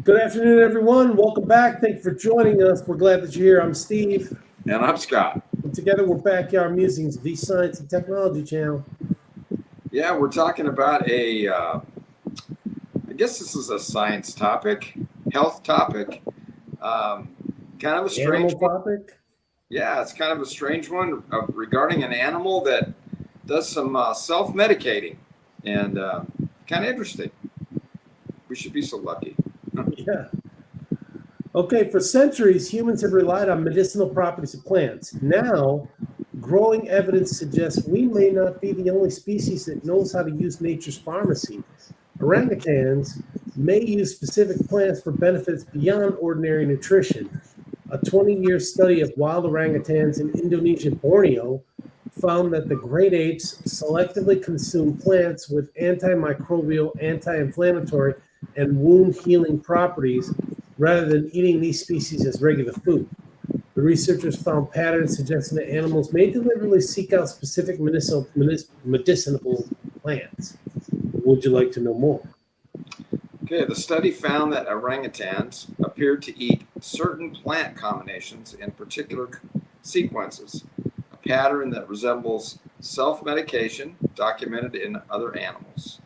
Good afternoon, everyone. Welcome back. Thank you for joining us. We're glad that you're here. I'm Steve. And I'm Scott. And together we're Backyard Musings, the Science and Technology channel. Yeah, we're talking about I guess this is a science topic, health topic. Kind of a strange Animal topic. Yeah, it's kind of a strange one regarding an animal that does some self-medicating, and kind of interesting. We should be so lucky. Yeah. Okay, for centuries, humans have relied on medicinal properties of plants. Now, growing evidence suggests we may not be the only species that knows how to use nature's pharmacy. Orangutans may use specific plants for benefits beyond ordinary nutrition. A 20-year study of wild orangutans in Indonesian Borneo found that the great apes selectively consume plants with antimicrobial, anti-inflammatory, and wound-healing properties rather than eating these species as regular food. The researchers found patterns suggesting that animals may deliberately seek out specific medicinal plants. Would you like to know more? Okay, the study found that orangutans appeared to eat certain plant combinations in particular sequences, a pattern that resembles self-medication documented in other animals.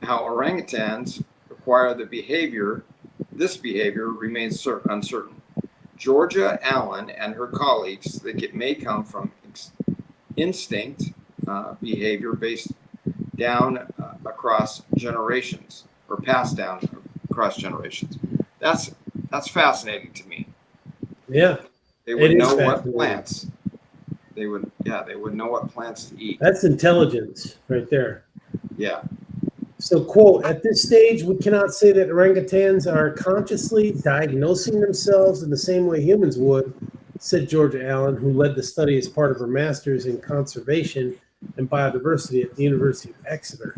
How orangutans acquire this behavior remains uncertain. Georgia Allen and her colleagues think it may come from instinct behavior based down across generations, or passed down across generations. That's fascinating to me. Yeah, they would know what plants they would know what plants to eat. That's intelligence right there. Yeah. So, quote, at this stage, we cannot say that orangutans are consciously diagnosing themselves in the same way humans would, said Georgia Allen, who led the study as part of her master's in conservation and biodiversity at the University of Exeter.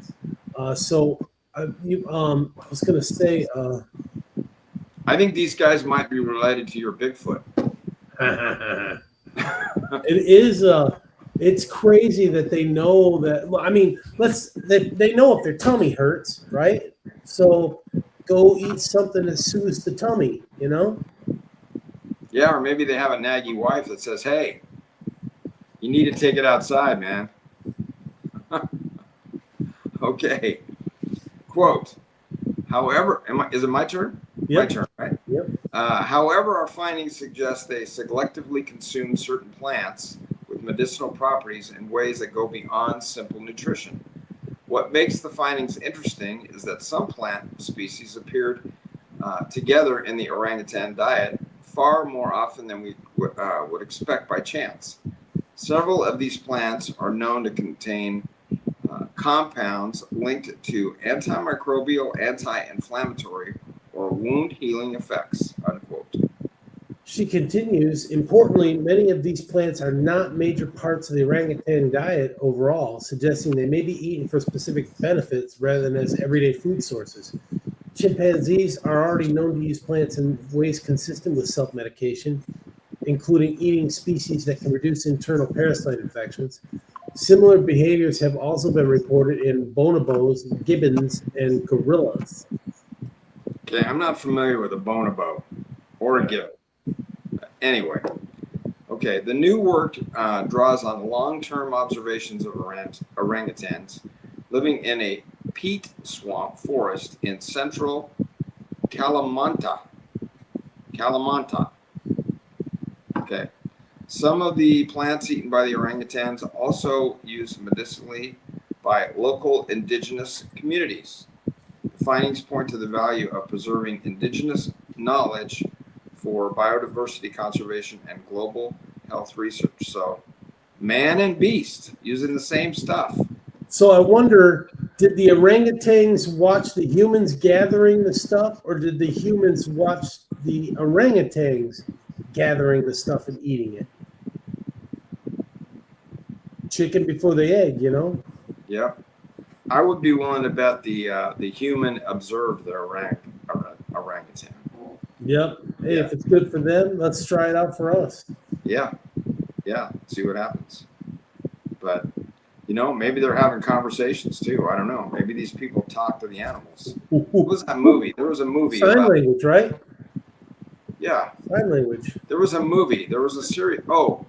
I was going to say... I think these guys might be related to your Bigfoot. It is... it's crazy that they know that. I mean, they know if their tummy hurts, right? So go eat something that soothes the tummy, you know? Yeah, or maybe they have a naggy wife that says, "Hey, you need to take it outside, man." Okay. Quote. However, is it my turn? Yep. My turn, right? Yep. However, our findings suggest they selectively consume certain plants with medicinal properties in ways that go beyond simple nutrition. What makes the findings interesting is that some plant species appeared together in the orangutan diet far more often than we would expect by chance. Several of these plants are known to contain compounds linked to antimicrobial, anti-inflammatory, or wound healing effects, unquote. She continues, importantly, many of these plants are not major parts of the orangutan diet overall, suggesting they may be eaten for specific benefits rather than as everyday food sources. Chimpanzees are already known to use plants in ways consistent with self-medication, including eating species that can reduce internal parasite infections. Similar behaviors have also been reported in bonobos, gibbons, and gorillas. Okay, I'm not familiar with a bonobo or a gibbon. Anyway, okay, the new work draws on long-term observations of orangutans living in a peat swamp forest in central Kalimantan. Okay. Some of the plants eaten by the orangutans also used medicinally by local indigenous communities. The findings point to the value of preserving indigenous knowledge for biodiversity conservation and global health research. So, man and beast using the same stuff. So I wonder, did the orangutans watch the humans gathering the stuff, or did the humans watch the orangutans gathering the stuff and eating it? Chicken before the egg, you know? Yep. I would be willing to bet the human observed the orangutan. Yep. Hey, if it's good for them, let's try it out for us. Yeah. See what happens. But You know, maybe they're having conversations too. I don't know. Maybe these people talk to the animals. What was that movie? There was a movie Sign about, language, right? yeah, Sign language. there was a movie. There was a series. Oh,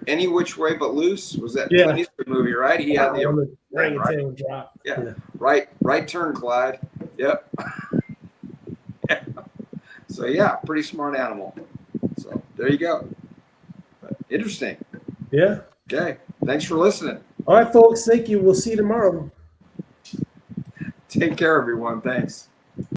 Any Which Way But Loose. Was that Yeah. Clint Eastwood movie, right? He had the When the right? orangutan would drop. Yeah. Right turn, Clyde. Yep. So yeah, pretty smart animal. So there you go. But interesting. Yeah. Okay. Thanks for listening. All right, folks. Thank you. We'll see you tomorrow. Take care, everyone. Thanks.